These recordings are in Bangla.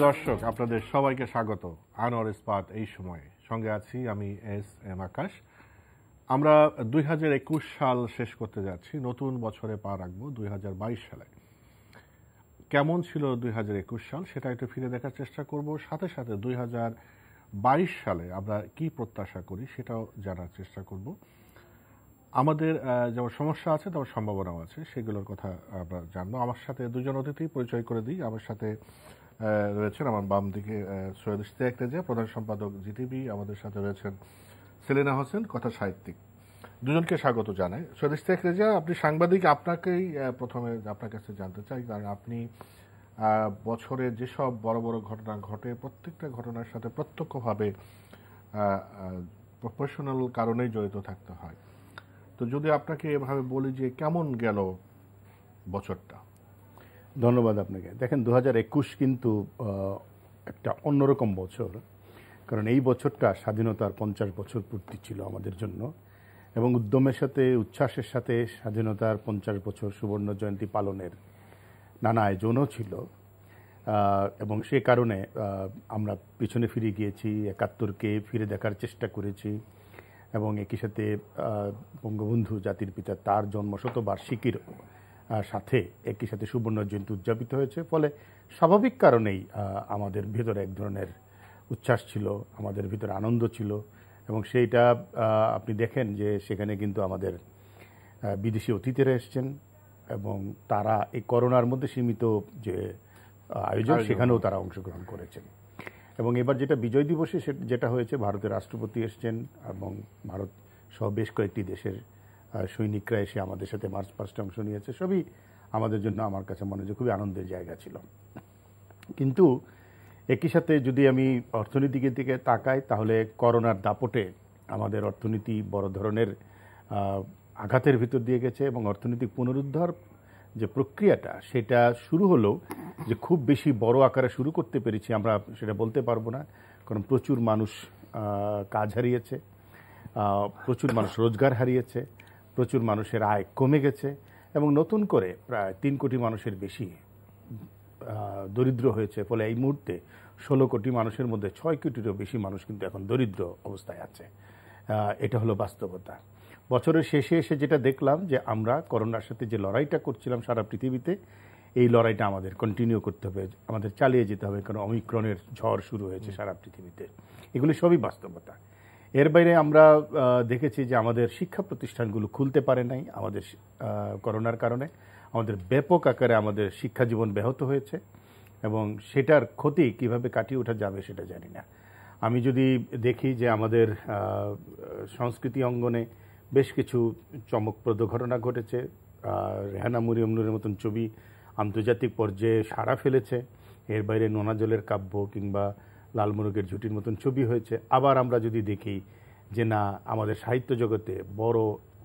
দর্শক, আপনাদের সবাইকে স্বাগত আনোয়ার ইস্পাত এই সময়ে। সঙ্গে আছি আমি এস আকাশ। আমরা 2021 সাল শেষ করতে যাচ্ছি, নতুন বছরে পা রাখবো 2022 সালে। কেমন ছিল 2021 সাল সেটা একটু ফিরে দেখার চেষ্টা করব, সাথে সাথে 2022 সালে আমরা কি প্রত্যাশা করি সেটাও জানার চেষ্টা করব। আমাদের যেমন সমস্যা আছে তেমন সম্ভাবনাও আছে, সেগুলোর কথা আমরা জানবো। আমার সাথে দুজন অতিথি পরিচয় করে দিই। আমার সাথে রয়েছেন আমার বাম দিকে সৈয়দ ইশতিয়াক রেজা, প্রধান সম্পাদক জিটিভি। আমাদের সাথে রয়েছেন সেলিনা হোসেন, কথা সাহিত্যিক। দুজনকে স্বাগত জানাই। সৈয়দ ইশতিয়াক রেজা, আপনি সাংবাদিক, আপনাকেই প্রথমে আপনার কাছে জানতে চাই, কারণ আপনি বছরে যেসব বড় বড় ঘটনা ঘটে প্রত্যেকটা ঘটনার সাথে প্রত্যক্ষভাবে প্রফেশনাল কারণেই জড়িত থাকতে হয়। তো যদি আপনাকে এভাবে বলি যে কেমন গেল বছরটা। ধন্যবাদ আপনাকে। দেখেন, 2021 কিন্তু একটা অন্যরকম বছর, কারণ এই বছরটা স্বাধীনতার 50 বছর পূর্তি ছিল আমাদের জন্য, এবং উদ্যমের সাথে উচ্ছ্বাসের সাথে স্বাধীনতার 50 বছর সুবর্ণ জয়ন্তী পালনের নানা আয়োজনও ছিল। এবং সে কারণে আমরা পিছনে ফিরে গিয়েছি, 71কে ফিরে দেখার চেষ্টা করেছি, এবং একই সাথে বঙ্গবন্ধু জাতির পিতা তার জন্মশতবার্ষিকীর সাথে একই সাথে সুবর্ণ জয়ন্তী উদযাপিত হয়েছে। ফলে স্বাভাবিক কারণেই আমাদের ভিতরে এক ধরনের উচ্ছ্বাস ছিল, আমাদের ভিতরে আনন্দ ছিল, এবং সেইটা আপনি দেখেন যে সেখানে কিন্তু আমাদের বিদেশি অতিথিরা এসছেন, এবং তারা এই করোনার মধ্যে সীমিত যে আয়োজন সেখানেও তারা অংশগ্রহণ করেছেন। এবং এবার যেটা বিজয় দিবসে যেটা হয়েছে, ভারতের রাষ্ট্রপতি এসছেন এবং ভারত সহ বেশ কয়েকটি দেশের সৈনিকরা এসে আমাদের সাথে মার্চ পাস্টে অংশ নিয়েছে। সবই আমাদের জন্য আমার কাছে মনে হয় খুবই আনন্দের জায়গা ছিল। কিন্তু একই সাথে যদি আমি অর্থনীতির দিকে তাকাই, তাহলে করোনার দাপটে আমাদের অর্থনীতি বড় ধরনের আঘাতের ভিতর দিয়ে গেছে, এবং অর্থনৈতিক পুনরুদ্ধার যে প্রক্রিয়াটা সেটা শুরু হলেও যে খুব বেশি বড় আকারে শুরু করতে পেরেছি আমরা সেটা বলতে পারবো না, কারণ প্রচুর মানুষ কাজ হারিয়েছে, প্রচুর মানুষ রোজগার হারিয়েছে, প্রচুর মানুষের আয় কমে গেছে, এবং নতুন করে প্রায় 3 কোটি মানুষের বেশি দরিদ্র হয়েছে। ফলে এই মুহূর্তে 16 কোটি মানুষের মধ্যে 6 কোটিরও বেশি মানুষ কিন্তু এখন দরিদ্র অবস্থায় আছে। এটা হলো বাস্তবতা। বছরের শেষে এসে যেটা দেখলাম যে আমরা করোনার সাথে যে লড়াইটা করছিলাম সারা পৃথিবীতে, এই লড়াইটা আমাদের কন্টিনিউ করতে হবে, আমাদের চালিয়ে যেতে হবে, কারণ ওমিক্রনের ঝড় শুরু হয়েছে সারা পৃথিবীতে। এগুলি সবই বাস্তবতা। এর বাইরে আমরা দেখেছি যে আমাদের শিক্ষা প্রতিষ্ঠানগুলো খুলতে পারে নাই আমাদের করোনার কারণে। আমাদের ব্যাপক আকারে আমাদের শিক্ষা জীবন ব্যাহত হয়েছে, এবং সেটার ক্ষতি কিভাবে কাটিয়ে ওঠা যাবে সেটা জানি না। আমি যদি দেখি যে আমাদের সংস্কৃতি অঙ্গনে বেশ কিছু চমকপ্রদ ঘটনা ঘটেছে। রেহানা মরিয়ম নূরের মতন ছবি আন্তর্জাতিক পর্যায়ে সাড়া ফেলেছে। এর বাইরে নোনা জলের কাব্য কিংবা লালমোরগের ঝুটির মতন ছবি হয়েছে। আবার আমরা যদি দেখি যে না, আমাদের সাহিত্য জগতে বড়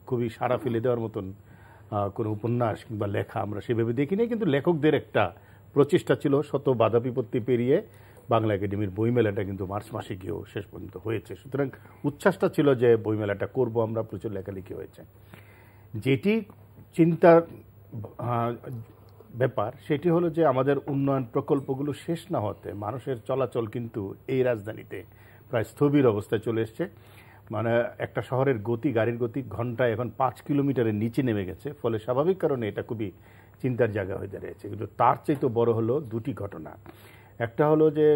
খুবই সাড়া ফেলে দেওয়ার মতন কোনো উপন্যাস কিংবা লেখা আমরা সেভাবে দেখি নাই, কিন্তু লেখকদের একটা প্রচেষ্টা ছিল, শত বাধা বিপত্তি পেরিয়ে বাংলা একাডেমির বইমেলাটা কিন্তু মার্চ মাসে গিয়েও শেষ পর্যন্ত হয়েছে। সুতরাং উচ্ছ্বাসটা ছিল যে বইমেলাটা করব আমরা, প্রচুর লেখালেখি হয়েছে। যেটি চিন্তার ব্যাপার সেটি হলো যে আমাদের উন্নয়ন প্রকল্পগুলো শেষ না হতে মানুষের চলাচল কিন্তু এই রাজধানীতে প্রায় স্থবির অবস্থায় চলে এসছে। মানে একটা শহরের গতি, গাড়ির গতি ঘন্টায় এখন 5 কিলোমিটারের নিচে নেমে গেছে। ফলে স্বাভাবিক কারণে এটা খুবই চিন্তার জায়গা হয়ে দাঁড়িয়েছে। কিন্তু তার চাইতে বড় হলো দুটি ঘটনা। একটা হলো যে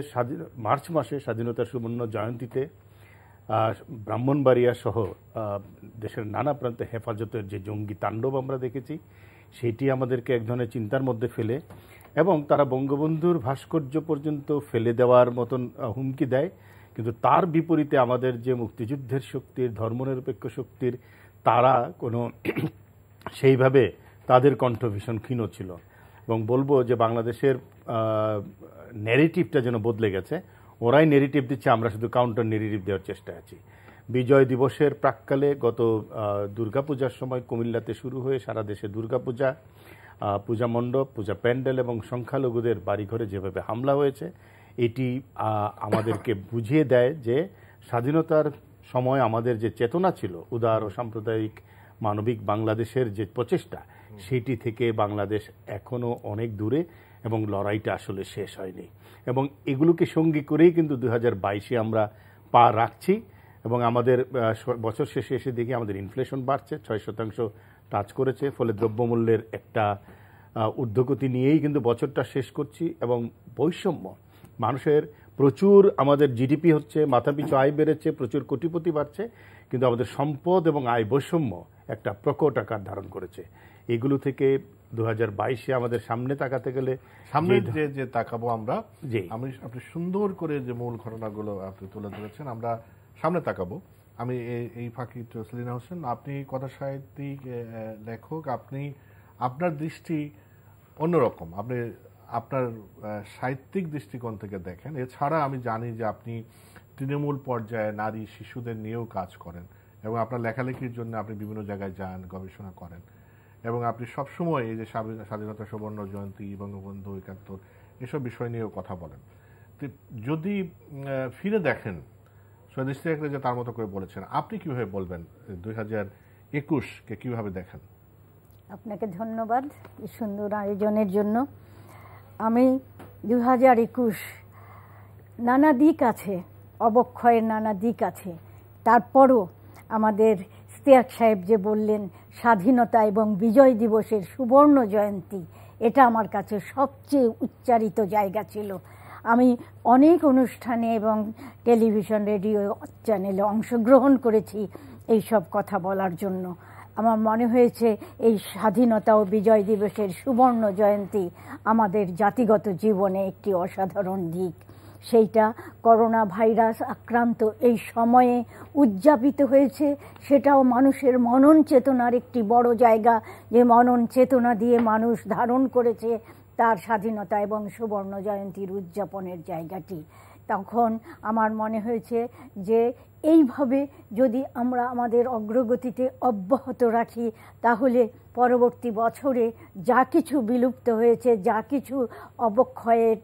মার্চ মাসে স্বাধীনতার সুবর্ণ জয়ন্তীতে ব্রাহ্মণবাড়িয়া সহ দেশের নানা প্রান্তে হেফাজতের যে জঙ্গি তাণ্ডব আমরা দেখেছি, সেটি আমাদেরকে এক ধরনের চিন্তার মধ্যে ফেলে, এবং তারা বঙ্গবন্ধুর ভাস্কর্য পর্যন্ত ফেলে দেওয়ার মতন হুমকি দেয়। কিন্তু তার বিপরীতে আমাদের যে মুক্তিযুদ্ধের শক্তির, ধর্মনিরপেক্ষ শক্তির, তারা কোনো সেইভাবে তাদের কণ্ঠ ভীষণ ক্ষীণ ছিল। এবং বলবো যে বাংলাদেশের ন্যারেটিভটা যেন বদলে গেছে। ওরাই নেগেটিভ দিচ্ছে, আমরা শুধু কাউন্টার নেগেটিভ দেওয়ার চেষ্টায় আছি। বিজয় দিবসের প্রাক্কালে গত দুর্গাপূজার সময় কুমিল্লাতে শুরু হয়ে সারা দেশে দুর্গাপূজা, পূজা মণ্ডপ, পূজা প্যান্ডেল এবং সংখ্যালঘুদের বাড়িঘরে যেভাবে হামলা হয়েছে, এটি আমাদেরকে বুঝিয়ে দেয় যে স্বাধীনতার সময় আমাদের যে চেতনা ছিল, উদার ও সাম্প্রদায়িক মানবিক বাংলাদেশের যে প্রচেষ্টা, সেটি থেকে বাংলাদেশ এখনও অনেক দূরে, এবং লড়াইটা আসলে শেষ হয়নি। এবং এগুলোকে সঙ্গী করেই কিন্তু 2022-এ আমরা পা রাখছি এবং আমাদের বছর শেষে এসে দেখি আমাদের ইনফ্লেশন বাড়ছে, 6% টাচ করেছে। ফলে দ্রব্যমূল্যের একটা ঊর্ধ্বগতি নিয়েই কিন্তু বছরটা শেষ করছি। এবং বৈষম্য, মানুষের প্রচুর, আমাদের জিডিপি হচ্ছে, মাথাপিছু আয় বেড়েছে, প্রচুর কোটিপতি বাড়ছে, কিন্তু আমাদের সম্পদ এবং আয় বৈষম্য একটা প্রকট আকার ধারণ করেছে। এগুলো থেকে 2022-এ আমাদের সামনে তাকাতে গেলে, সামনে যে তাকাবো আমরা, জি আপনি সুন্দর করে যে মূল ঘটনাগুলো আপনি তুলে ধরেছেন, আমরা সামনে তাকাবো। আমি এই ফাঁকি সেলিনা হোসেন, আপনি কথা সাহিত্যিক, লেখক, আপনি আপনার দৃষ্টি অন্যরকম, আপনি আপনার সাহিত্যিক দৃষ্টিকোণ থেকে দেখেন। এছাড়া আমি জানি যে আপনি তৃণমূল পর্যায়ে নারী শিশুদের নিয়েও কাজ করেন এবং আপনার লেখালেখির জন্য আপনি বিভিন্ন জায়গায় যান, গবেষণা করেন এবং আপনি সবসময় এই যে স্বাধীনতা সুবর্ণ জয়ন্তী, বঙ্গবন্ধু ৭১ এসব বিষয় নিয়েও কথা বলেন। যদি ফিরে দেখেন, সৈয়দ ইশতিয়াক রেজা তার মতো করে বলেছেন, আপনি কিভাবে বলবেন 2021-কে কিভাবে দেখেন? আপনাকে ধন্যবাদ এই সুন্দর আয়োজনের জন্য। আমি 2021 নানা দিক আছে, অবক্ষয়ের নানা দিক আছে, তারপরও আমাদের ইশতিয়াক সাহেব যে বললেন স্বাধীনতা এবং বিজয় দিবসের সুবর্ণ জয়ন্তী, এটা আমার কাছে সবচেয়ে উচ্চারিত জায়গা ছিল। আমি অনেক অনুষ্ঠানে এবং টেলিভিশন রেডিও চ্যানেলে অংশগ্রহণ করেছি এই সব কথা বলার জন্য। আমার মনে হয়েছে এই স্বাধীনতা ও বিজয় দিবসের সুবর্ণ জয়ন্তী আমাদের জাতিগত জীবনে একটি অসাধারণ দিক। সেইটা করোনা ভাইরাস আক্রান্ত এই সময়ে উদযাপিত হয়েছে, সেটাও মানুষের মনন চেতনার একটি বড় জায়গা, যে মনন চেতনা দিয়ে মানুষ ধারণ করেছে তার স্বাধীনতা এবং সুবর্ণ জয়ন্তীর উদযাপনের জায়গাটি। তখন আমার মনে হয়েছে যে এইভাবে যদি আমরা আমাদের অগ্রগতিতে অব্যাহত রাখি, তাহলে পরবর্তী বছরে যা কিছু বিলুপ্ত হয়েছে, যা কিছু অবক্ষয়ের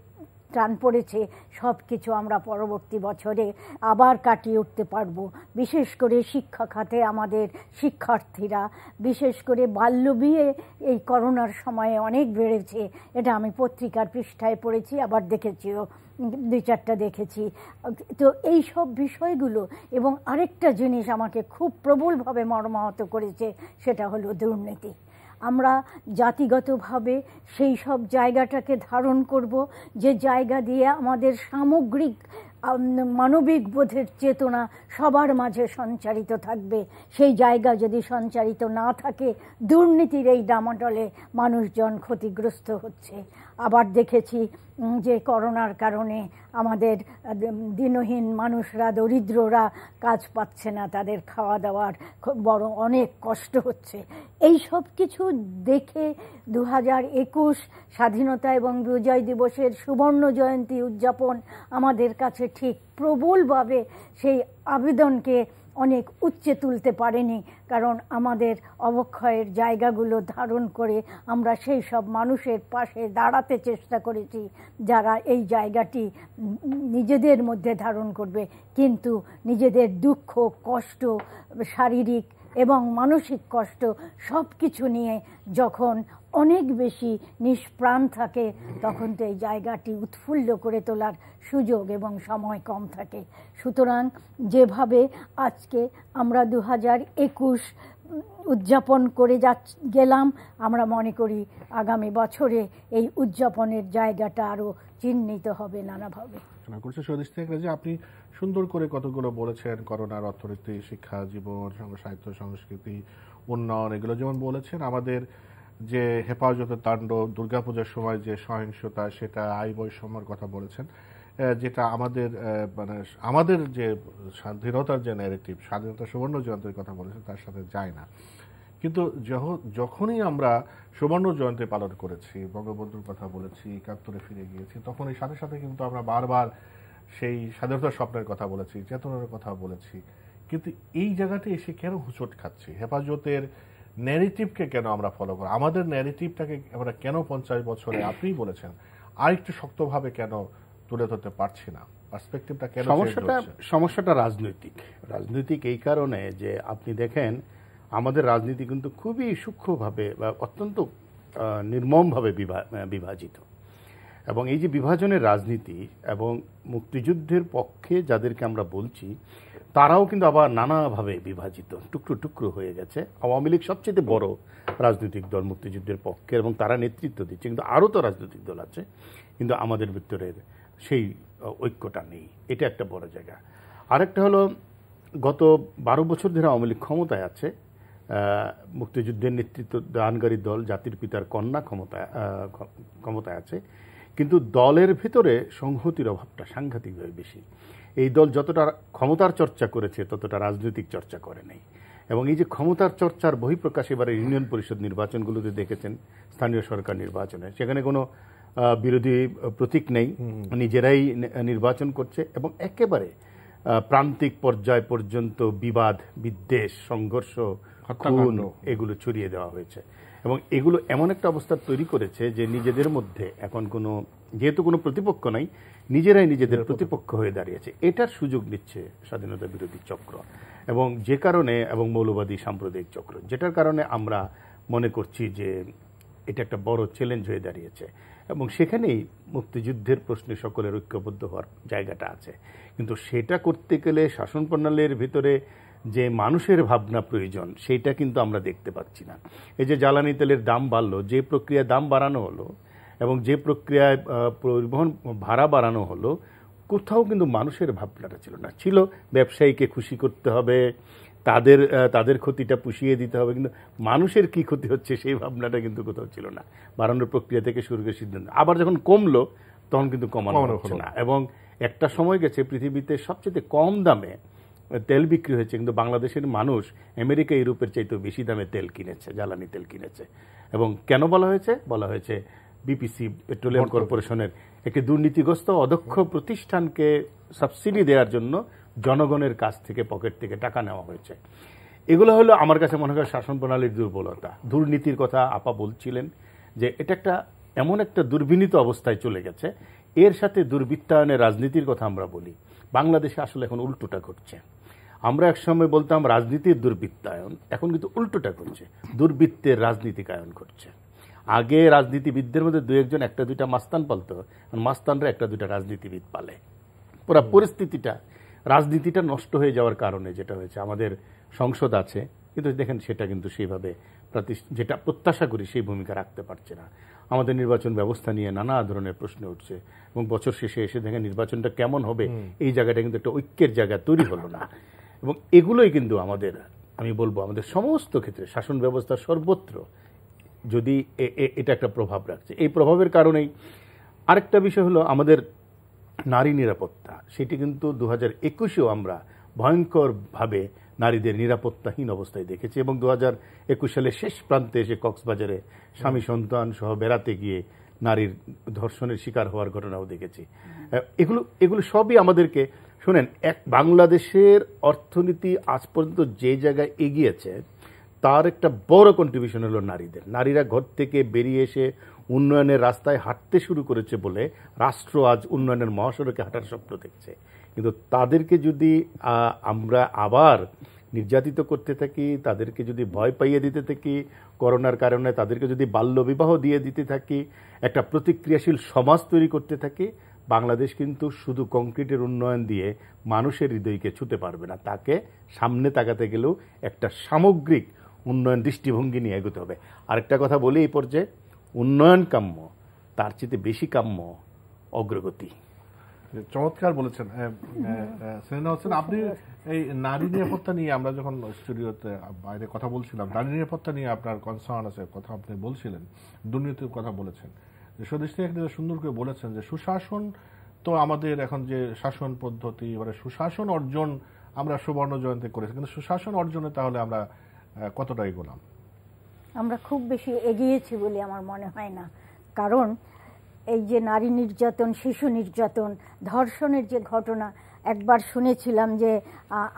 টান পড়েছে, সব কিছু আমরা পরবর্তী বছরে আবার কাটিয়ে উঠতে পারবো। বিশেষ করে শিক্ষা খাতে আমাদের শিক্ষার্থীরা, বিশেষ করে বাল্যবিয়ে এই করোনার সময়ে অনেক বেড়েছে, এটা আমি পত্রিকার পৃষ্ঠায় পড়েছি, আবার দেখেছিও, 2-4টা দেখেছি। তো এই সব বিষয়গুলো, এবং আরেকটা জিনিস আমাকে খুব প্রবলভাবে মর্মাহত করেছে, সেটা হলো দুর্নীতি। আমরা জাতিগতভাবে সেই সব জায়গাটাকে ধারণ করব, যে জায়গা দিয়ে আমাদের সামগ্রিক মানবিক বোধের চেতনা সবার মাঝে সঞ্চারিত থাকবে। সেই জায়গা যদি সঞ্চারিত না থাকে, দুর্নীতির এই ডামাডলে মানুষজন ক্ষতিগ্রস্ত হচ্ছে। আবার দেখেছি যে করোনার কারণে আমাদের দিনহীন মানুষরা, দরিদ্ররা কাজ পাচ্ছে না, তাদের খাওয়া দাওয়ার বড় অনেক কষ্ট হচ্ছে। এই সব কিছু দেখে 2021 স্বাধীনতা এবং বিজয় দিবসের সুবর্ণ জয়ন্তী উদযাপন আমাদের কাছে ঠিক প্রবলভাবে সেই আবেদনকে অনেক উচ্চে তুলতে পারেনি, কারণ আমাদের অবক্ষয়ের জায়গাগুলো ধারণ করে আমরা সেই সব মানুষের পাশে দাঁড়াতে চেষ্টা করেছি যারা এই জায়গাটি নিজেদের মধ্যে ধারণ করবে, কিন্তু নিজেদের দুঃখ, কষ্ট, শারীরিক এবং মানসিক কষ্ট সব কিছু নিয়ে যখন অনেক বেশি নিষ্প্রাণ থাকে, তখন তো এই জায়গাটি উৎফুল্ল করে তোলার সুযোগ এবং সময় কম থাকে। সুতরাং যেভাবে আজকে আমরা 2021 উদযাপন করে গেলাম, আমরা মনে করি আগামী বছরে এই উদযাপনের জায়গাটা আরও চিহ্নিত হবে নানাভাবে। সৈয়দ ইশতিয়াক রেজা, আপনি সুন্দর করে কতগুলো বলেছেন, করোনার অর্থনীতি, শিক্ষা, জীবন, সাহিত্য, সংস্কৃতি, উন্নয়ন, এগুলো যেমন বলেছেন। আমাদের যে হেফাজতের তাণ্ডব, দুর্গাপূজার সময় যে সহিংসতা, সেটা আয় বৈষম্যের কথা বলেছেন, যেটা আমাদের যে স্বাধীনতার যে ন্যারেটিভ, স্বাধীনতা সুবর্ণ জয়ন্তীর কথা বলেছেন, তার সাথে যায় না। কিন্তু যখনই আমরা সুবর্ণ জয়ন্তী পালন করেছি, বঙ্গবন্ধুর কথা বলেছি, ৭১ ফিরে গিয়েছি, তখন এই সাথে সাথে কিন্তু আমরা বারবার সেই স্বাধীনতার স্বপ্নের কথা বলেছি, চেতনার কথা বলেছি। কিন্তু এই জায়গাতে এসে কেন হুঁচট খাচ্ছি? হেফাজতের ন্যারেটিভকে কেন আমরা ফলো করি? আমাদের ন্যারেটিভটাকে আমরা কেন 50 বছরে, আপনিই বলেছেন, আরেকটু শক্তভাবে কেন তুলে ধরতে পারছি না? পার্সপেক্টিভটা কেন? সমস্যাটা রাজনৈতিক এই কারণে যে আপনি দেখেন আমাদের রাজনীতি কিন্তু খুবই সূক্ষ্মভাবে বা অত্যন্ত নির্মমভাবে বিভাজিত। এবং এই যে বিভাজনের রাজনীতি এবং মুক্তিযুদ্ধের পক্ষে যাদেরকে আমরা বলছি তারাও কিন্তু আবার নানাভাবে বিভাজিত, টুকরো টুকরো হয়ে গেছে। আওয়ামী লীগ সবচেয়ে বড় রাজনৈতিক দল মুক্তিযুদ্ধের পক্ষে এবং তারা নেতৃত্ব দিচ্ছে, কিন্তু আরও তো রাজনৈতিক দল আছে, কিন্তু আমাদের ভিতরের সেই ঐক্যটা নেই। এটা একটা বড় জায়গা। আরেকটা হলো গত 12 বছর ধরে আওয়ামী লীগ ক্ষমতায় আছে, মুক্তিযুদ্ধের নেতৃত্ব দানকারী দল জাতির পিতার কন্যা ক্ষমতায় আছে, কিন্তু দলের ভিতরে সংহতির অভাবটা সাংঘাতিকভাবে বেশি। এই দল যতটা ক্ষমতার চর্চা করেছে ততটা রাজনৈতিক চর্চা করে নাই। এবং এই যে ক্ষমতার চর্চার বহিঃপ্রকাশ এবারে ইউনিয়ন পরিষদ নির্বাচনগুলোতে দেখেছেন, স্থানীয় সরকার নির্বাচনে সেখানে কোনো বিরোধী প্রতীক নেই, নিজেরাই নির্বাচন করছে এবং একেবারে প্রান্তিক পর্যায় পর্যন্ত বিবাদ, বিদ্বেষ, সংঘর্ষ, খুন এগুলো ছড়িয়ে দেওয়া হয়েছে। এবং এগুলো এমন একটা অবস্থা তৈরি করেছে যে নিজেদের মধ্যে এখন যেহেতু কোনো প্রতিপক্ষ নাই, নিজেরাই নিজেদের প্রতিপক্ষ হয়ে দাঁড়িয়েছে। এটার সুযোগ নিচ্ছে স্বাধীনতা বিরোধী চক্র এবং যে কারণে, এবং মৌলবাদী সাম্প্রদায়িক চক্র, যেটার কারণে আমরা মনে করছি যে এটা একটা বড় চ্যালেঞ্জ হয়ে দাঁড়িয়েছে। এবং সেখানেই মুক্তিযুদ্ধের প্রশ্নে সকলের ঐক্যবদ্ধ হওয়ার জায়গাটা আছে। কিন্তু সেটা করতে গেলে শাসন প্রণালীর ভিতরে যে মানুষের ভাবনা প্রয়োজন সেটা কিন্তু আমরা দেখতে পাচ্ছি না। এই যে জ্বালানি তেলের দাম বাড়লো, যে প্রক্রিয়ায় দাম বাড়ানো হলো এবং যে প্রক্রিয়ায় পরিবহন ভাড়া বাড়ানো হলো, কোথাও কিন্তু মানুষের ভাবনাটা ছিল না। ছিল ব্যবসায়ীকে খুশি করতে হবে, তাদের ক্ষতিটা পুষিয়ে দিতে হবে, কিন্তু মানুষের কি ক্ষতি হচ্ছে সেই ভাবনাটা কিন্তু কোথাও ছিল না। বাড়ানোর প্রক্রিয়া থেকে শুরু করে সিদ্ধান্ত, আবার যখন কমলো তখন কিন্তু কমানো হচ্ছে না। এবং একটা সময় গেছে পৃথিবীতে সবচেয়ে কম দামে তেল বিক্রি হয়েছে, কিন্তু বাংলাদেশের মানুষ আমেরিকা ইউরোপের চাইতেও বেশি দামে তেল কিনেছে, জ্বালানি তেল কিনেছে। এবং কেন বলা হয়েছে বিপিসি, পেট্রোলিয়াম কর্পোরেশনের একটি দুর্নীতিগ্রস্ত অদক্ষ প্রতিষ্ঠানকে সাবসিডি দেওয়ার জন্য জনগণের কাছ থেকে, পকেট থেকে টাকা নেওয়া হয়েছে। এগুলো হলো আমার কাছে মনে হয় শাসন প্রণালীর দুর্বলতা। দুর্নীতির কথা আপা বলছিলেন যে এটা এমন একটা দুর্বিনীত অবস্থায় চলে গেছে। এর সাথে দুর্বৃত্তায়নের রাজনীতির কথা আমরা বলি, বাংলাদেশে আসলে এখন উল্টোটা ঘটছে। আমরা একসময় বলতাম রাজনীতির দুর্বৃত্তায়ন, এখন কিন্তু উল্টোটা ঘটছে, দুর্বৃত্তের রাজনীতিকায়ন ঘটছে। আগে রাজনীতিবিদদের মধ্যে দু একজন একটা দুইটা মাস্তান পালতো, মাস্তানরা একটা দুইটা রাজনীতিবিদ পালে। পুরো পরিস্থিতিটা, রাজনীতিটা নষ্ট হয়ে যাওয়ার কারণে যেটা হয়েছে, আমাদের সংসদ আছে কিন্তু দেখেন সেটা কিন্তু সেইভাবে যেটা প্রত্যাশা করি সেই ভূমিকা রাখতে পারছে না। আমাদের নির্বাচন ব্যবস্থা নিয়ে নানা ধরনের প্রশ্ন উঠছে এবং বছর শেষে এসে দেখেন নির্বাচনটা কেমন হবে, এই জায়গাটা কিন্তু একটা ঐক্যের জায়গা তৈরি হলো না। এবং এগুলোই কিন্তু আমি বলবো আমাদের সমস্ত ক্ষেত্রে শাসন ব্যবস্থার সর্বত্র যদি এটা একটা প্রভাব রাখছে। এই প্রভাবের কারণেই আরেকটা বিষয় হলো আমাদের নারী নিরাপত্তা। সেটি কিন্তু 2021-এও আমরা ভয়ঙ্করভাবে নারীদের নিরাপত্তাহীন অবস্থায় দেখেছি এবং 2021 সালের শেষ প্রান্তে এসে কক্সবাজারে স্বামী সন্তান সহ বেড়াতে গিয়ে নারীর ধর্ষণের শিকার হওয়ার ঘটনাও দেখেছি। এগুলো সবই আমাদেরকে, শোনেন, বাংলাদেশের অর্থনীতি আজ পর্যন্ত যে জায়গায় এগিয়েছে তার একটা বড় কন্ট্রিবিউশন হলো নারীদের। নারীরা ঘর থেকে বেরিয়ে এসে উন্নয়নের রাস্তায় হাঁটতে শুরু করেছে বলে রাষ্ট্র আজ উন্নয়নের মহাসড়কে হাঁটার স্বপ্ন দেখছে। কিন্তু তাদেরকে যদি আমরা আবার নির্যাতিত করতে থাকি, তাদেরকে যদি ভয় পাইয়ে দিতে থাকি, করোনার কারণে তাদেরকে যদি বাল্যবিবাহ দিয়ে দিতে থাকি, একটা প্রতিক্রিয়াশীল সমাজ তৈরি করতে থাকি, বাংলাদেশ কিন্তু শুধু কংক্রিটের উন্নয়ন দিয়ে মানুষের হৃদয়কে ছুঁতে পারবে না। তাকে সামনে তাকাতে গেলেও একটা সামগ্রিক উন্নয়ন দৃষ্টিভঙ্গি নিয়ে এগোতে হবে। আরেকটা কথা বলি এই পর্যায়ে, উন্নয়ন কাম্য, তার চেয়ে বেশি কাম্য অগ্রগতি। চমৎকার বলেছেন সেলিনা হোসেন। আপনি এই নারী নিরাপত্তা নিয়ে আমরা যখন স্টুডিওতে বাইরে কথা বলছিলাম, নারী নিরাপত্তা নিয়ে আপনার কনসার্ন আছে, কথা আপনি বলছিলেন, দুর্নীতির কথা বলেছেন। স্বদেশ থেকে একটা সুন্দর করে বলেছেন যে সুশাসন তো আমাদের এখন যে শাসন পদ্ধতি, এবারে সুশাসন অর্জন আমরা সুবর্ণ জয়ন্তী করেছি, কিন্তু সুশাসন অর্জনে তাহলে আমরা কতটা এগোলাম? আমরা খুব বেশি এগিয়েছি বলে আমার মনে হয় না। কারণ এই যে নারী নির্যাতন, শিশু নির্যাতন, ধর্ষণের যে ঘটনা, একবার শুনেছিলাম যে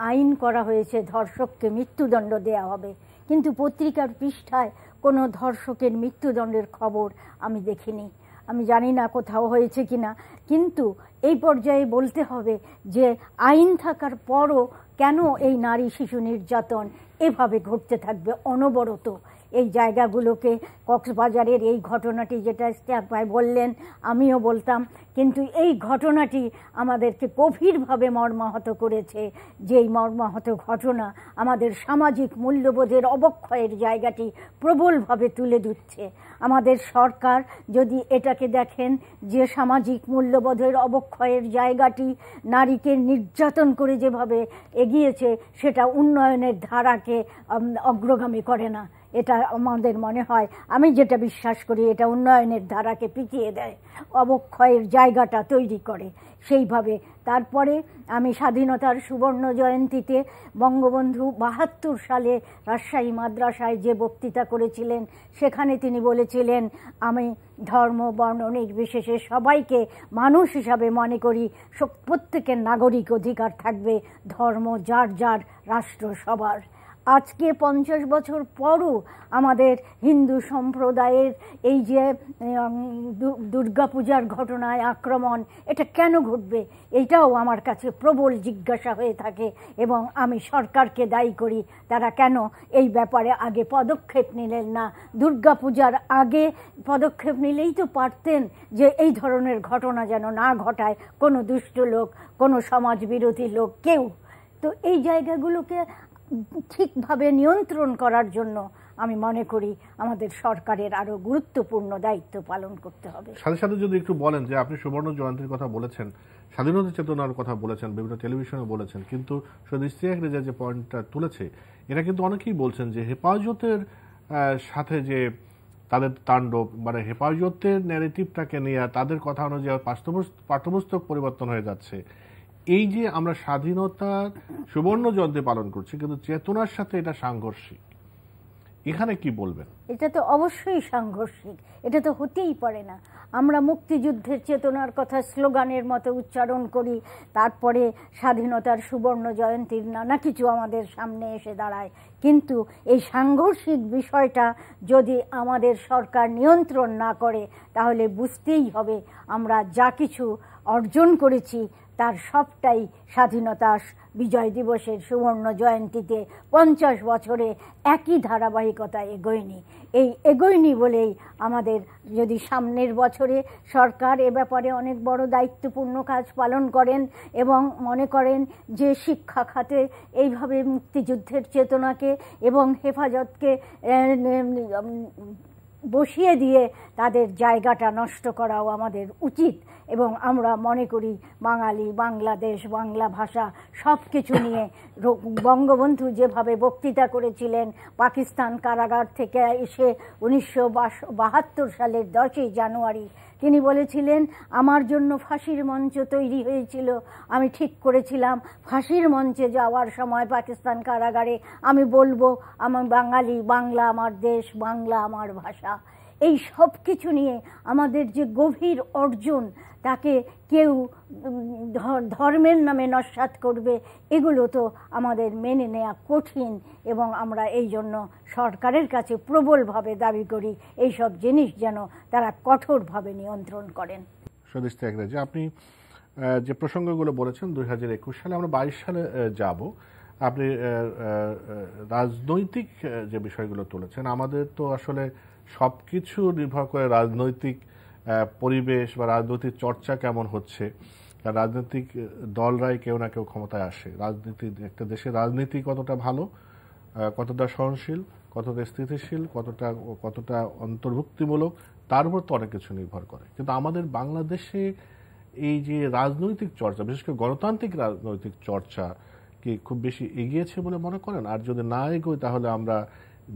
আইন করা হয়েছে ধর্ষককে মৃত্যুদণ্ড দেয়া হবে, কিন্তু পত্রিকার পৃষ্ঠায় কোনো ধর্ষকের মৃত্যুদণ্ডের খবর আমি দেখিনি। আমি জানি না কোথাও হয়েছে কিনা, কিন্তু এই পর্যায়ে বলতে হবে যে আইন থাকার পরও কেন এই নারী শিশু নির্যাতন এভাবে ঘটতে থাকবে অনবরত? এই জায়গাগুলোকে, কক্সবাজারের এই ঘটনাটি যেটা স্টাফ ভাই বললেন, আমিও বলতাম, কিন্তু এই ঘটনাটি আমাদেরকে গভীরভাবে মর্মাহত করেছে। যেই মর্মাহত ঘটনা আমাদের সামাজিক মূল্যবোধের অবক্ষয়ের জায়গাটি প্রবলভাবে তুলে ধরছে। আমাদের সরকার যদি এটাকে দেখেন যে সামাজিক মূল্যবোধের অবক্ষয়ের জায়গাটি নারীকে নির্যাতন করে যেভাবে এগিয়েছে, সেটা উন্নয়নের ধারাকে অগ্রগামী করে না। এটা আমাদের মনে হয়, আমি যেটা বিশ্বাস করি, এটা উন্নয়নের ধারাকে পিছিয়ে দেয়, অবক্ষয়ের জায়গাটা তৈরি করে। সেইভাবে তারপরে আমি স্বাধীনতার সুবর্ণ জয়ন্তীতে বঙ্গবন্ধু ৭২ সালে রাজশাহী মাদ্রাসায় যে বক্তৃতা করেছিলেন, সেখানে তিনি বলেছিলেন, আমি ধর্ম বর্ণ নির্বিশেষে সবাইকে মানুষ হিসাবে মনে করি, প্রত্যেকের নাগরিক অধিকার থাকবে, ধর্ম যার যার, রাষ্ট্র সবার। আজকে 50 বছর পরও আমাদের হিন্দু সম্প্রদায়ের এই যে দুর্গাপূজার ঘটনায় আক্রমণ, এটা কেন ঘটবে? এইটাও আমার কাছে প্রবল জিজ্ঞাসা হয়ে থাকে, এবং আমি সরকারকে দায়ী করি, তারা কেন এই ব্যাপারে আগে পদক্ষেপ নিলেন না? দুর্গাপূজার আগে পদক্ষেপ নিলেই তো পারতেন যে এই ধরনের ঘটনা যেন না ঘটায় কোনো দুষ্ট লোক, কোনো সমাজবিরোধী লোক, কেউ। তো এই জায়গাগুলোকে ঠিকভাবে নিয়ন্ত্রণ করার জন্য আমি মনে করি আমাদের সরকারের আরো গুরুত্বপূর্ণ দায়িত্ব পালন করতে হবে। সাথে সাথে যদি একটু বলেন যে আপনি সুবর্ণ জয়ন্তীর কথা বলেছেন, স্বাধীনতা চেতনার কথা বলেছেন, বিভিন্ন টেলিভিশনে বলেছেন, কিন্তু শুধু ইশতিয়াক রেজা যে পয়েন্টটা তুলেছে, এটা কিন্তু অনেকেই বলছেন যে হেফাজতের সাথে যে তাদের তাণ্ডব, মানে হেফাজতের ন্যারেটিভটাকে নিয়ে তাদের কথা অনুযায়ী পাঠ্যপুস্তক পরিবর্তন হয়ে যাচ্ছে। এই যে আমরা স্বাধীনতার সুবর্ণ জয়ন্তী পালন করছি, কিন্তু চেতনার সাথে এটা সাংঘর্ষিক, এখানে কি বলবেন? এটা তো অবশ্যই সাংঘর্ষিক, এটা তো হতেই পারে না। আমরা মুক্তিযুদ্ধের চেতনার কথা স্লোগানের মতো উচ্চারণ করি, তারপরে স্বাধীনতার সুবর্ণ জয়ন্তীর নানা কিছু আমাদের সামনে এসে দাঁড়ায়, কিন্তু এই সাংঘর্ষিক বিষয়টা যদি আমাদের সরকার নিয়ন্ত্রণ না করে, তাহলে বুঝতেই হবে আমরা যা কিছু অর্জন করেছি তার সবটাই স্বাধীনতা বিজয় দিবসের সুবর্ণ জয়ন্তীতে 50 বছরে একই ধারাবাহিকতা এগোয়নি। এই এগোয়নি বলেই আমাদের, যদি সামনের বছরে সরকার এ ব্যাপারে অনেক বড় দায়িত্বপূর্ণ কাজ পালন করেন এবং মনে করেন যে শিক্ষা খাতে এইভাবে মুক্তিযুদ্ধের চেতনাকে এবং হেফাজতকে বসিয়ে দিয়ে তাদের জায়গাটা নষ্ট করাও আমাদের উচিত। এবং আমরা মনে করি বাঙালি, বাংলাদেশ, বাংলা ভাষা সব কিছু নিয়ে বঙ্গবন্ধু যেভাবে বক্তৃতা করেছিলেন পাকিস্তান কারাগার থেকে এসে 1972 সালের 10ই জানুয়ারি, তিনি বলেছিলেন, আমার জন্য ফাঁসির মঞ্চ তৈরি হয়েছিল, আমি ঠিক করেছিলাম ফাঁসির মঞ্চে যাওয়ার সময় পাকিস্তান কারাগারে আমি বলবো, আমি বাঙালি, বাংলা আমার দেশ, বাংলা আমার ভাষা। এই সব কিছু নিয়ে আমাদের যে গভীর অর্জন, তাকে কেউ ধর্মের নামে নস্যাৎ করবে, এগুলো তো আমাদের মেনে নেওয়া কঠিন, এবং আমরা এই জন্য সরকারের কাছে প্রবলভাবে দাবি করি এই সব জিনিস যেন তারা কঠোরভাবে নিয়ন্ত্রণ করেন। স্বদেশ ত্যাগ রেজা, আপনি যে প্রসঙ্গগুলো বলেছেন 2021 সালে, আমরা 22 সালে যাব। আপনি রাজনৈতিক যে বিষয়গুলো তুলেছেন, আমাদের তো আসলে সব কিছু নির্ভর করে রাজনৈতিক পরিবেশ বা রাজনৈতিক চর্চা কেমন হচ্ছে। রাজনৈতিক দলরাই কেউ না কেউ ক্ষমতায় আসে। রাজনীতি, একটা দেশের রাজনীতি কতটা ভালো, কতটা সহনশীল, কতটা স্থিতিশীল, কতটা অন্তর্ভুক্তিমূলক, তার উপর তো অনেক কিছু নির্ভর করে। কিন্তু আমাদের বাংলাদেশে এই যে রাজনৈতিক চর্চা, বিশেষ করে গণতান্ত্রিক রাজনৈতিক চর্চা কি খুব বেশি এগিয়েছে বলে মনে করেন? আর যদি না এগোয়, তাহলে আমরা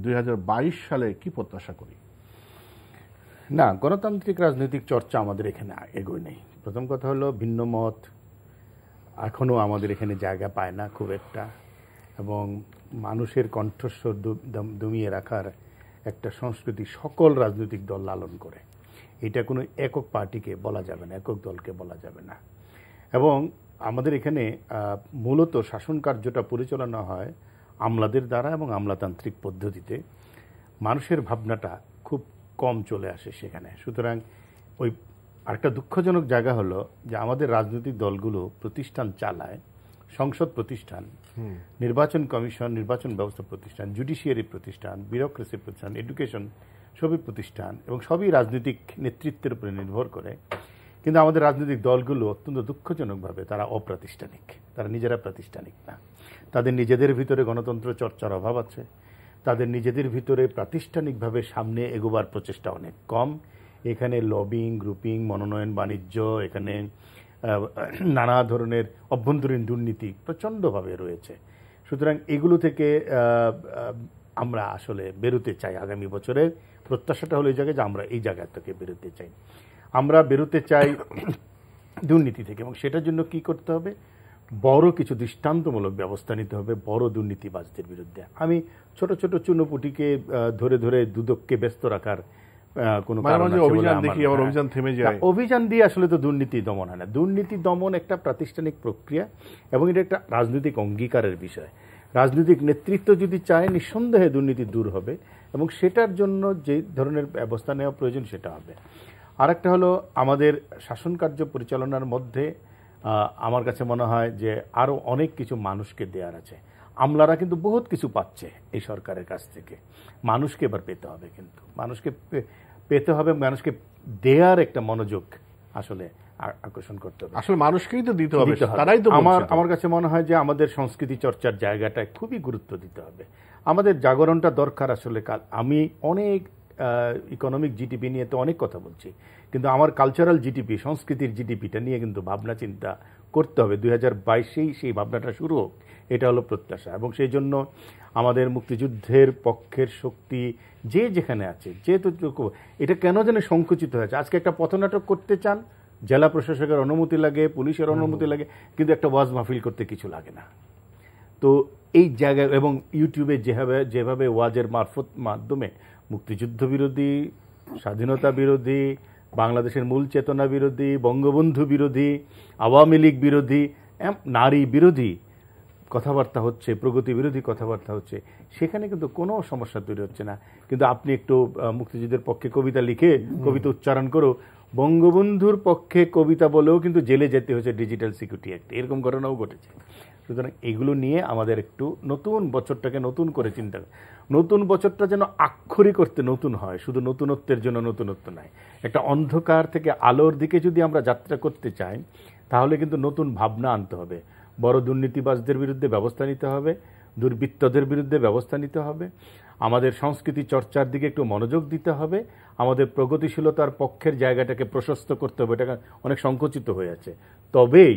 2022 সালে কি প্রত্যাশা করি? না, গণতান্ত্রিক রাজনৈতিক চর্চা আমাদের এখানে এগোয় নেই। প্রথম কথা হলো, ভিন্ন মত এখনও আমাদের এখানে জায়গা পায় না খুব একটা, এবং মানুষের কণ্ঠস্বর দমিয়ে রাখার একটা সংস্কৃতি সকল রাজনৈতিক দল লালন করে। এটা কোনো একক পার্টিকে বলা যাবে না, একক দলকে বলা যাবে না। এবং আমাদের এখানে মূলত শাসন কার্যটা পরিচালনা হয় আমলাদের দ্বারা এবং আমলাতান্ত্রিক পদ্ধতিতে। মানুষের ভাবনাটা খুব কম চলে আসে সেখানে। সুতরাং ওই আরেকটা দুঃখজনক জায়গা হলো যে আমাদের রাজনৈতিক দলগুলো প্রতিষ্ঠান চালায়, সংসদ প্রতিষ্ঠান, নির্বাচন কমিশন, নির্বাচন ব্যবস্থা প্রতিষ্ঠান, জুডিশিয়ারি প্রতিষ্ঠান, বিউরোক্রেসি প্রতিষ্ঠান, এডুকেশন সবই প্রতিষ্ঠান এবং সবই রাজনৈতিক নেতৃত্বের উপরে নির্ভর করে। কিন্তু আমাদের রাজনৈতিক দলগুলো অত্যন্ত দুঃখজনকভাবে তারা অপ্রাতিষ্ঠানিক, তারা নিজেরা প্রাতিষ্ঠানিক না। তাদের নিজেদের ভিতরে গণতন্ত্র চর্চার অভাব আছে, তাদের নিজেদের ভিতরে প্রাতিষ্ঠানিকভাবে সামনে এগোবার প্রচেষ্টা অনেক কম। এখানে লবিং, গ্রুপিং, মনোনয়ন বাণিজ্য, এখানে নানা ধরনের অভ্যন্তরীণ দুর্নীতি প্রচণ্ডভাবে রয়েছে। সুতরাং এগুলো থেকে আমরা আসলে বেরোতে চাই। আগামী বছরের প্রত্যাশাটা হলো এই জায়গায় যে আমরা এই জায়গা থেকে বেরোতে চাই। আমরা বেরোতে চাই দুর্নীতি থেকে, এবং সেটার জন্য কি করতে হবে? বড় কিছু দৃষ্টান্তমূলক ব্যবস্থা নিতে হবে বড় দুর্নীতিবাজদের বিরুদ্ধে। আমি ছোট ছোট চুনোপুটিকে ধরে ধরে দুদককে ব্যস্ত রাখার কোনো কারণ আছে বলে আমার অভিযান দিয়ে আসলে তো দুর্নীতি দমন হয় না। দুর্নীতি দমন একটা প্রাতিষ্ঠানিক প্রক্রিয়া এবং এটা একটা রাজনৈতিক অঙ্গীকারের বিষয়। রাজনৈতিক নেতৃত্ব যদি চায়, নিঃসন্দেহে দুর্নীতি দূর হবে এবং সেটার জন্য যে ধরনের ব্যবস্থা নেওয়া প্রয়োজন সেটা হবে। আরেকটা হলো আমাদের শাসন কার্য পরিচালনার মধ্যে আমার কাছে মনে হয় যে আরও অনেক কিছু মানুষকে দেওয়ার আছে। আমলারা কিন্তু বহুত কিছু পাচ্ছে এই সরকারের কাছ থেকে, মানুষকে এবার পেতে হবে। কিন্তু মানুষকে পেতে হবে, মানুষকে দেয়ার একটা মনোযোগ আসলে আকর্ষণ করতে হবে। আসলে মানুষকেই তো দিতে হবে, তারাই তো। আমার কাছে মনে হয় যে আমাদের সংস্কৃতি চর্চার জায়গাটায় খুবই গুরুত্ব দিতে হবে। আমাদের জাগরণটা দরকার আসলে। আমি অনেক ইকোনমিক জিডিপি নিয়ে তো অনেক কথা বলছি, কিন্তু আমার কালচারাল জিডিপি, সংস্কৃতির জিডিপিটা নিয়ে কিন্তু ভাবনা চিন্তা করতে হবে। 2022-এই সেই ভাবনাটা শুরু হোক, এটা হলো প্রত্যাশা। এবং সেই জন্য আমাদের মুক্তিযুদ্ধের পক্ষের শক্তি যে যেখানে আছে, যেহেতু এটা কেন যেন সংকুচিত হয়েছে। আজকে একটা পথনাটক করতে চান, জেলা প্রশাসকের অনুমতি লাগে, পুলিশের অনুমতি লাগে, কিন্তু একটা ওয়াজ মাহফিল করতে কিছু লাগে না। তো এই জায়গায় এবং ইউটিউবে যেভাবে ওয়াজের মাধ্যমে মুক্তিযুদ্ধ বিরোধী, স্বাধীনতা বিরোধী, বাংলাদেশের মূল চেতনা বিরোধী, বঙ্গবন্ধু বিরোধী, আওয়ামী লীগ বিরোধী, নারী বিরোধী কথাবার্তা হচ্ছে, প্রগতি বিরোধী কথাবার্তা হচ্ছে, সেখানে কিন্তু কোনো সমস্যা তৈরি হচ্ছে না। কিন্তু আপনি একটু মুক্তিযুদ্ধের পক্ষে কবিতা লিখে, কবিতা উচ্চারণ করো, বঙ্গবন্ধুর পক্ষে কবিতা বলেও কিন্তু জেলে যেতে হয়েছে ডিজিটাল সিকিউরিটি অ্যাক্ট, এরকম ঘটনাও ঘটেছে। সুতরাং এগুলো নিয়ে আমাদের একটু নতুন বছরটাকে নতুন করে চিন্তা, নতুন বছরটা যেন আক্ষরিক করতে নতুন হয়, শুধু নতুনত্বের জন্য নতুনত্ব নয়। একটা অন্ধকার থেকে আলোর দিকে যদি আমরা যাত্রা করতে চাই, তাহলে কিন্তু নতুন ভাবনা আনতে হবে। বড় দুর্নীতিবাজদের বিরুদ্ধে ব্যবস্থা নিতে হবে, দুর্বৃত্তদের বিরুদ্ধে ব্যবস্থা নিতে হবে, আমাদের সংস্কৃতি চর্চার দিকে একটু মনোযোগ দিতে হবে, আমাদের প্রগতিশীলতার পক্ষের জায়গাটাকে প্রশস্ত করতে হবে। এটা অনেক সংকুচিত হয়ে আছে। তবেই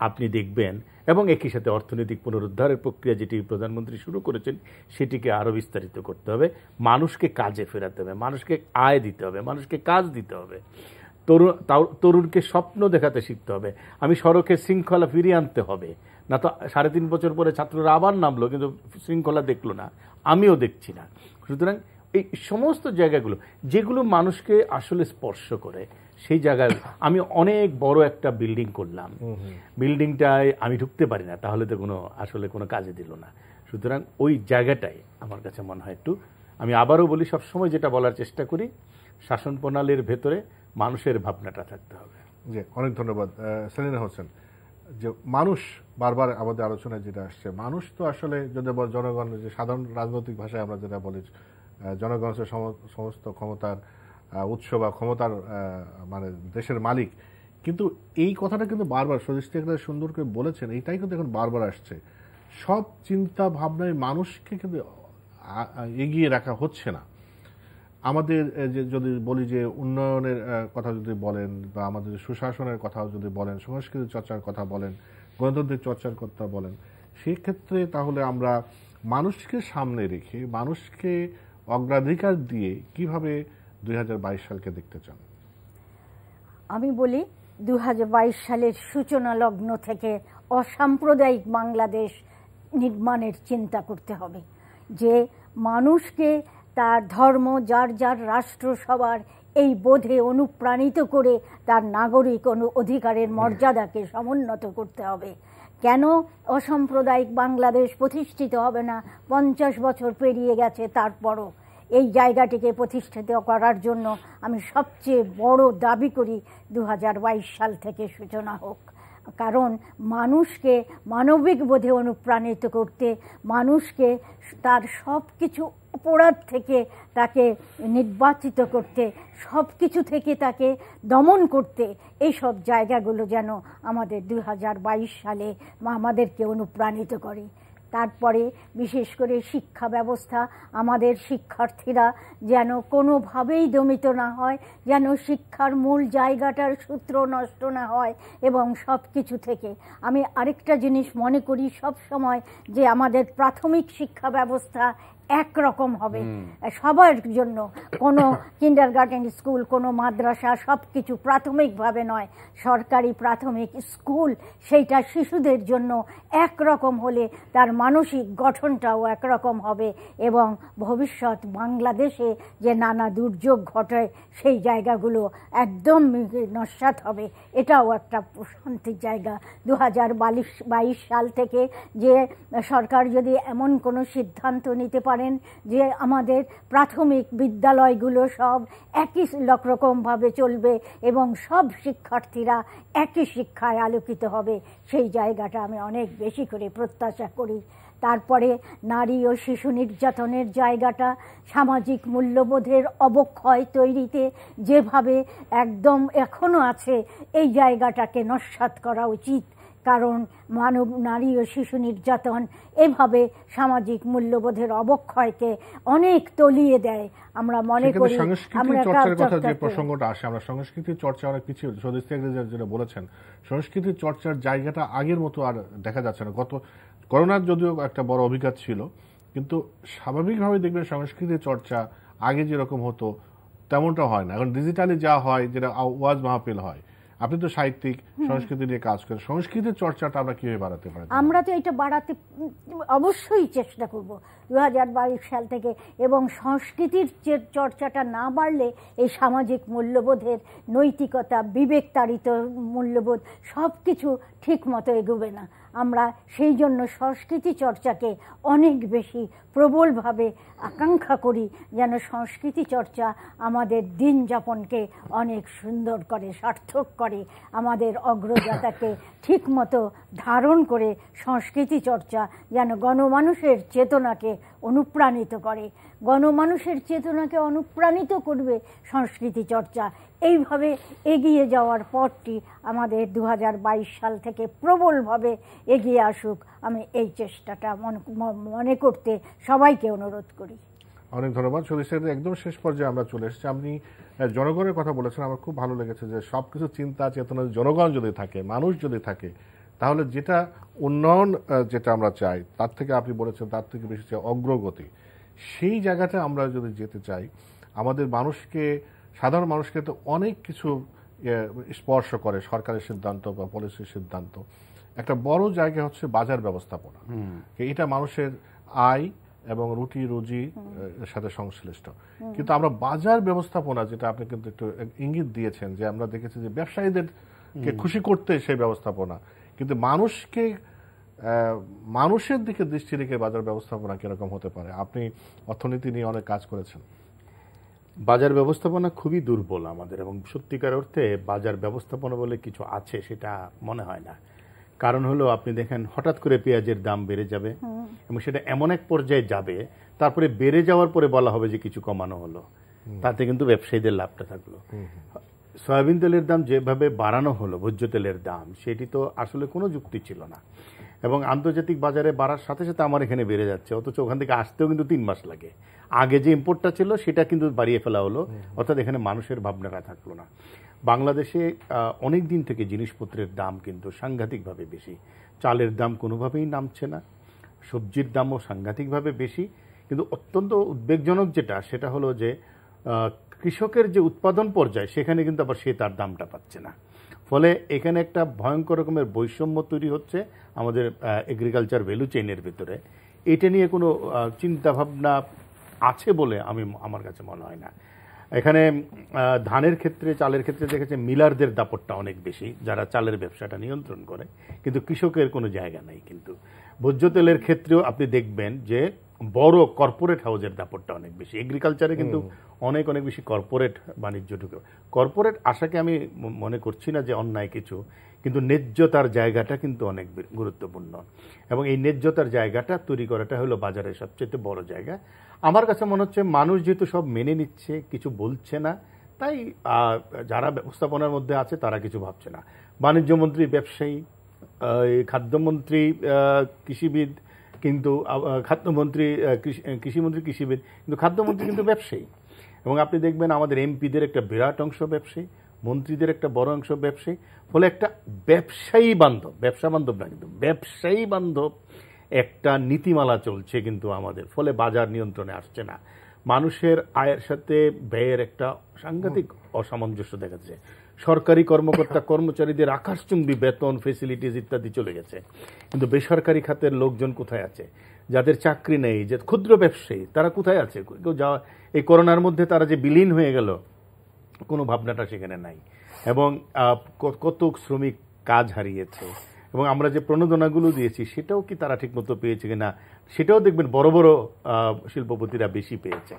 আপনি দেখবেন, এবং একই সাথে অর্থনৈতিক পুনরুদ্ধারের প্রক্রিয়া যেটি প্রধানমন্ত্রী শুরু করেছেন সেটিকে আরও বিস্তারিত করতে হবে। মানুষকে কাজে ফেরাতে হবে, মানুষকে আয় দিতে হবে, মানুষকে কাজ দিতে হবে। তরুণকে স্বপ্ন দেখাতে শিখতে হবে। আমি সড়কে শৃঙ্খলা ফিরিয়ে আনতে হবে, না তো 3.5 বছর পরে ছাত্ররা আবার নামলো কিন্তু শৃঙ্খলা দেখলো না, আমিও দেখছি না। সুতরাং এই সমস্ত জায়গাগুলো যেগুলো মানুষকে আসলে স্পর্শ করে, সেই জায়গায় আমি অনেক বড় একটা বিল্ডিং করলাম, বিল্ডিংটায় আমি ঢুকতে পারি না, তাহলে তো আসলে কোনো কাজে দিল না। সুতরাং ওই জায়গাটাই আমার কাছে মনে হয় একটু, আমি আবারও বলি, সবসময় যেটা বলার চেষ্টা করি, শাসন প্রণালীর ভেতরে মানুষের ভাবনাটা থাকতে হবে। জি, অনেক ধন্যবাদ সেলিনা হোসেন। যে মানুষ, বারবার আমাদের আলোচনায় যেটা আসছে, মানুষ তো আসলে যদি জনগণ, যে সাধারণ রাজনৈতিক ভাষায় আমরা যেটা বলি, জনগণ হচ্ছে সমস্ত ক্ষমতার উৎস বা ক্ষমতার মানে দেশের মালিক। কিন্তু এই কথাটা কিন্তু বারবার সদস্য সুন্দর করে বলেছেন, এইটাই কিন্তু এখন বারবার আসছে। সব চিন্তা ভাবনায় মানুষকে কিন্তু এগিয়ে রাখা হচ্ছে না। আমাদের যে যদি বলি যে উন্নয়নের কথা যদি বলেন, বা আমাদের সুশাসনের কথা যদি বলেন, সংস্কৃতি চর্চার কথা বলেন, গণতন্ত্রের চর্চার কথা বলেন, সেক্ষেত্রে তাহলে আমরা মানুষকে সামনে রেখে, মানুষকে অগ্রাধিকার দিয়ে কিভাবে 2022 সালকে দেখতে চান? আমি বলি 2022 সালের সূচনা লগ্ন থেকে অসাম্প্রদায়িক বাংলাদেশ নির্মাণের চিন্তা করতে হবে, যে মানুষকে তার ধর্ম, যার যার রাষ্ট্র সবার এই বোধে অনুপ্রাণিত করে তার নাগরিক অধিকারের মর্যাদাকে সমুন্নত করতে হবে। কেন অসাম্প্রদায়িক বাংলাদেশ প্রতিষ্ঠিত হবে না? 50 বছর পেরিয়ে গেছে, তারপরও এই জায়গাটিকে প্রতিষ্ঠিত করার জন্য আমি সবচেয়ে বড় দাবি করি 2022 সাল থেকে সূচনা হোক। কারণ মানুষকে মানবিক বোধে অনুপ্রাণিত করতে, মানুষকে তার সব কিছু অপরাধ থেকে তাকে নির্বাচিত করতে, সব কিছু থেকে তাকে দমন করতে, এই সব জায়গাগুলো যেন আমাদের 2022 সালে আমাদেরকে অনুপ্রাণিত করে। তারপরে বিশেষ করে শিক্ষা ব্যবস্থা, আমাদের শিক্ষার্থীরা যেন কোনোভাবেই দমিত না হয়, যেন শিক্ষার মূল জায়গাটার সূত্র নষ্ট না হয়। এবং সব কিছু থেকে আমি আরেকটা জিনিস মনে করি সব সময়, যে আমাদের প্রাথমিক শিক্ষা ব্যবস্থা একরকম হবে সবার জন্য, কোনো কিন্ডারগার্টেন স্কুল, কোনো মাদ্রাসা, সব কিছু প্রাথমিকভাবে নয়, সরকারি প্রাথমিক স্কুল সেইটা শিশুদের জন্য একরকম হলে তার মানসিক গঠনটাও একরকম হবে এবং ভবিষ্যৎ বাংলাদেশে যে নানা দুর্যোগ ঘটে সেই জায়গাগুলো একদম নস্যাৎ হবে। এটাও একটা প্রশান্তির জায়গা। 2022 সাল থেকে যে সরকার যদি এমন কোনো সিদ্ধান্ত নিতে পারেন যে আমাদের প্রাথমিক বিদ্যালয়গুলো সব একই রকমভাবে চলবে এবং সব শিক্ষার্থীরা একই শিক্ষায় আলোকিত হবে, সেই জায়গাটা আমি অনেক বেশি করে প্রত্যাশা করি। তারপরে নারী ও শিশু নির্যাতনের জায়গাটা, সামাজিক মূল্যবোধের অবক্ষয় তৈরিতে যেভাবে একদম এখনও আছে, এই জায়গাটাকে নস্যাৎ করা উচিত। কারণ নারী ও শিশু নির্যাতন এভাবে সামাজিক মূল্যবোধের অবক্ষয়কে অনেক তলিয়ে দেয়। আমরা মনে করি সংস্কৃতি চর্চার কথা যে প্রসঙ্গটা আসে, আমরা সংস্কৃতি চর্চা অনেক পিছিয়ে, যেটা বলেছেন সংস্কৃতি চর্চার জায়গাটা আগের মতো আর দেখা যাচ্ছে না। গত করোনার যদিও একটা বড় অভিঘাত ছিল, কিন্তু স্বাভাবিকভাবে দেখবেন সংস্কৃতি চর্চা আগে যেরকম হতো তেমনটা হয় না। এখন ডিজিটালি যা হয়, যেটা ওয়াজ মাহফিল হয়, আপনি তো সাহিত্যিক, সংস্কৃতি নিয়ে কাজ করেন, সংস্কৃতির চর্চাটা আমরা কিভাবে বাড়াতে পারি? আমরা তো এটা বাড়াতে অবশ্যই চেষ্টা করব 2022 সাল থেকে। এবং সংস্কৃতির যে চর্চাটা না বাড়লে এই সামাজিক মূল্যবোধের, নৈতিকতা, বিবেকতাড়িত মূল্যবোধ সব কিছু ঠিক মতো এগোবে না। আমরা সেই জন্য সংস্কৃতি চর্চাকে অনেক বেশি প্রবলভাবে আকাঙ্ক্ষা করি, যেন সংস্কৃতি চর্চা আমাদের দিন যাপনকে অনেক সুন্দর করে, সার্থক করে, আমাদের অগ্রযাত্রাকে ঠিকমতো ধারণ করে। সংস্কৃতি চর্চা যেন গণমানুষের চেতনাকে অনুপ্রাণিত করে, গণমানুষের চেতনাকে অনুপ্রাণিত করবে সংস্কৃতি চর্চা। এইভাবে এগিয়ে যাওয়ার পথটি আমাদের 2022 সাল থেকে প্রবলভাবে এগিয়ে আসুক, আমি এই চেষ্টাটা মনে করতে সবাইকে অনুরোধ করি। অনেক ধন্যবাদ। একদম শেষ পর্যায়ে আমরা চলে এসেছি। আপনি জনগণের কথা বলেছেন, আমার খুব ভালো লেগেছে যে সবকিছু চিন্তা চেতনা জনগণ যদি থাকে, মানুষ যদি থাকে, তাহলে যেটা উন্নয়ন যেটা আমরা চাই তার থেকে, আপনি বলেছেন তার থেকে বেশি চাই অগ্রগতি। সেই জায়গাটা আমরা যদি যেতে চাই, আমাদের মানুষকে, সাধারণ মানুষকে তো অনেক কিছু স্পর্শ করে সরকারের সিদ্ধান্ত বা পলিসির সিদ্ধান্ত। একটা বড় জায়গা হচ্ছে বাজার ব্যবস্থাপনা। এটা মানুষের আয় এবং রুটি রুজি সাথে সংশ্লিষ্ট। কিন্তু আমরা বাজার ব্যবস্থাপনা, যেটা আপনি কিন্তু একটু ইঙ্গিত দিয়েছেন, যে আমরা দেখেছি যে ব্যবসায়ীদেরকে খুশি করতে সেই ব্যবস্থাপনা, কিন্তু মানুষের দিকে দৃষ্টি রেখে বাজার ব্যবস্থাপনা কিরকম হতে পারে? আপনি অর্থনীতি নিয়ে অনেক কাজ করেছেন। বাজার ব্যবস্থাপনা খুবই দুর্বল আমাদের, এবং সত্যিকার অর্থে বাজার ব্যবস্থাপনা বলে কিছু আছে সেটা মনে হয় না। কারণ হলো, আপনি দেখেন হঠাৎ করে পেঁয়াজের দাম বেড়ে যাবে এবং সেটা এমন এক পর্যায়ে যাবে, তারপরে বেড়ে যাওয়ার পরে বলা হবে যে কিছু কমানো হলো, তাতে কিন্তু ব্যবসায়ীদের লাভটা থাকলো। সয়াবিন তেলের দাম যেভাবে বাড়ানো হলো, ভোজ্য তেলের দাম, সেটি তো আসলে কোনো যুক্তি ছিল না। এবং আন্তর্জাতিক বাজারে বাড়ার সাথে সাথে আমার এখানে বেড়ে যাচ্ছে, অথচ ওখান থেকে আসতেও কিন্তু 3 মাস লাগে। আগে যে ইম্পোর্টটা ছিল সেটা কিন্তু বাড়িয়ে ফেলা হলো, অর্থাৎ এখানে মানুষের ভাবনাটা থাকলো না। বাংলাদেশে অনেক দিন থেকে জিনিসপত্রের দাম কিন্তু সাংঘাতিকভাবে বেশি। চালের দাম কোনোভাবেই নামছে না, সবজির দামও সাংঘাতিকভাবে বেশি। কিন্তু অত্যন্ত উদ্বেগজনক সেটা হলো যে কৃষকের যে উৎপাদন পর্যায়, সেখানে কিন্তু আবার সে তার দামটা পাচ্ছে না। ফলে এখানে একটা ভয়ঙ্কর রকমের বৈষম্য তৈরি হচ্ছে আমাদের এগ্রিকালচার ভ্যালু চেইনের ভিতরে। এটা নিয়ে কোনো চিন্তাভাবনা আছে বলে আমার কাছে মনে হয় না। এখানে ধানের ক্ষেত্রে, চালের ক্ষেত্রে দেখেছে মিলারদের দাপটটা অনেক বেশি, যারা চালের ব্যবসাটা নিয়ন্ত্রণ করে, কিন্তু কৃষকের কোনো জায়গা নাই। কিন্তু ভোজ্য তেলের ক্ষেত্রেও আপনি দেখবেন যে বড় কর্পোরেট হাউসের দাপটটা অনেক বেশি। এগ্রিকালচারে কিন্তু অনেক বেশি কর্পোরেট বাণিজ্য ঢুকে। কর্পোরেট আশাকে আমি মনে করছি না যে অন্যায় কিছু, কিন্তু ন্যায্যতার জায়গাটা কিন্তু অনেক গুরুত্বপূর্ণ, এবং এই ন্যায্যতার জায়গাটা তৈরি করাটা হলো বাজারের সবচেয়ে বড় জায়গা। আমার কাছে মনে হচ্ছে মানুষ যেহেতু সব মেনে নিচ্ছে, কিছু বলছে না, তাই যারা ব্যবস্থাপনার মধ্যে আছে তারা কিছু ভাবছে না। বাণিজ্যমন্ত্রী ব্যবসায়ী, খাদ্যমন্ত্রী কৃষিবিদ, কিন্তু খাদ্যমন্ত্রী কৃষিমন্ত্রী কৃষিবিদ, কিন্তু খাদ্যমন্ত্রী কিন্তু ব্যবসায়ী। এবং আপনি দেখবেন আমাদের এমপিদের একটা বিরাট অংশ ব্যবসায়ী, মন্ত্রীদের একটা বড় অংশ ব্যবসায়ী। ফলে একটা ব্যবসায়ী বান্ধব, ব্যবসা বান্ধব না কিন্তু ব্যবসায়ী বান্ধব একটা নীতিমালা চলছে কিন্তু আমাদের, ফলে বাজার নিয়ন্ত্রণে আসছে না। মানুষের আয়ের সাথে ব্যয়ের একটা সাংঘাতিক অসামঞ্জস্য দেখা যাচ্ছে। সরকারি কর্মকর্তা কর্মচারীদের আকাশচুম্বী বেতন, ফেসিলিটিস ইত্যাদি চলে গেছে, কিন্তু বেসরকারি খাতের লোকজন কোথায় আছে? যাদের চাকরি নেই, যে ক্ষুদ্র ব্যবসায়ী, তারা কোথায় আছে? এই করোনার মধ্যে তারা যে বিলীন হয়ে গেল, কোনো ভাবনাটা সেখানে নাই। এবং কত শ্রমিক কাজ হারিয়েছে, এবং আমরা যে প্রণোদনাগুলো দিয়েছি সেটাও কি তারা ঠিকমতো পেয়েছে কিনা, সেটাও দেখবেন বড় বড় শিল্পপতিরা বেশি পেয়েছে।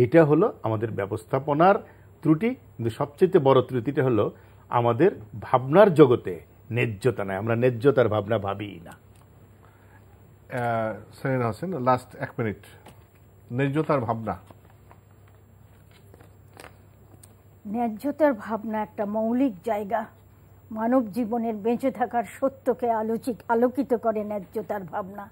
এটা হলো আমাদের ব্যবস্থাপনার ত্রুটি। কিন্তু সবচেয়ে বড় ত্রুটিটা হলো আমাদের ভাবনার জগতে ন্যায্যতা নাই, আমরা ন্যায্যতার ভাবনা ভাবিই না। সেলিনা হোসেন, লাস্ট 1 মিনিট, ন্যায্যতার ভাবনা। ন্যায্যতার ভাবনা একটা মৌলিক জায়গা, মানব জীবনের বেঁচে থাকার সত্যকে আলোকিত করে ন্যায্যতার ভাবনা।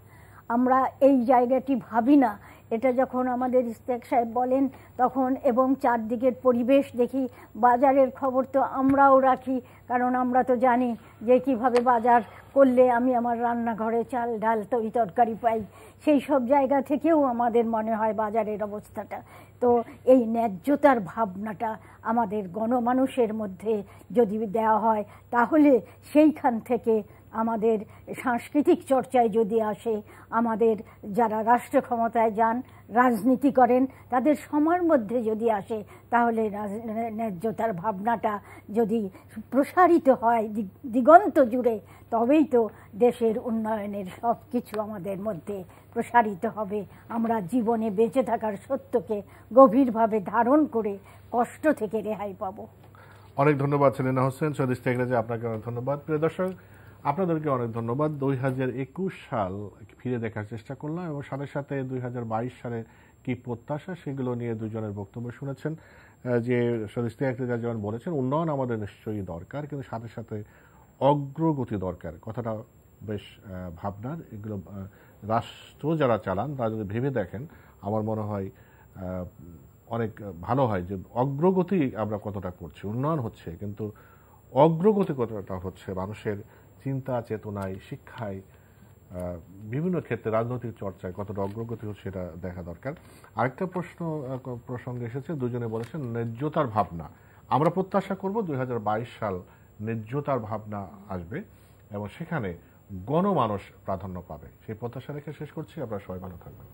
আমরা এই জায়গাটি ভাবি না। এটা যখন আমাদের ইশতিয়াক সাহেব বলেন তখন, এবং চারদিকের পরিবেশ দেখি, বাজারের খবর তো আমরাও রাখি, কারণ আমরা তো জানি যে কিভাবে বাজার করলে আমি আমার রান্নাঘরে চাল ডাল তরি তরকারি পাই। সেই সব জায়গা থেকেও আমাদের মনে হয় বাজারের অবস্থাটা। তো এই ন্যায্যতার ভাবনাটা আমাদের গণমানুষের মধ্যে যদি দেওয়া হয়, তাহলে সেইখান থেকে আমাদের সাংস্কৃতিক চর্চায় যদি আসে, আমাদের যারা রাষ্ট্র ক্ষমতায় যান, রাজনীতি করেন, তাদের সময়ের মধ্যে যদি আসে, তাহলে ন্যায্যতার ভাবনাটা যদি প্রসারিত হয় দিগন্ত জুড়ে, তবেই তো দেশের উন্নয়নের সব কিছু আমাদের মধ্যে প্রসারিত হবে। আমরা জীবনে বেঁচে থাকার সত্যকে গভীরভাবে ধারণ করে কষ্ট থেকে রেহাই পাব। অনেক ধন্যবাদ সেলিনা হোসেন, সৈয়দ ইশতিয়াক রাজা, আপনাকে অনেক ধন্যবাদ। প্রিয় দর্শক, আপনাদেরকে অনেক ধন্যবাদ। 2021 সাল ফিরে দেখার চেষ্টা করলাম, এবং সাথে সাথে 2022 সালে কি প্রত্যাশা সেগুলো নিয়ে দুজনের বক্তব্য শুনেছেন। যে সৈয়দ ইশতিয়াক রাজা যেমন বলেছেন, উন্নয়ন আমাদের নিশ্চয়ই দরকার, কিন্তু সাথে সাথে অগ্রগতি দরকার। কথাটা বেশ ভাবনার। এগুলো রাষ্ট্র যারা চালান তারা যদি ভেবে দেখেন, আমার মনে হয় অনেক ভালো হয় যে অগ্রগতি আমরা কতটা করছি, উন্নয়ন হচ্ছে, কিন্তু অগ্রগতি কতটা হচ্ছে মানুষের চিন্তা চেতনায়, শিক্ষায়, বিভিন্ন ক্ষেত্রে রাজনৈতিক চর্চায় কতটা অগ্রগতি হচ্ছে সেটা দেখা দরকার। আরেকটা প্রসঙ্গে এসেছে, দুজনে বলেছেন ন্যায্যতার ভাবনা। আমরা প্রত্যাশা করব 2022 সাল ন্যায্যতার ভাবনা আসবে এবং সেখানে গণমানুষ প্রাধান্য পাবে। সেই প্রত্যাশা রেখে শেষ করছি। আপনারা সবাই ভালো থাকবেন।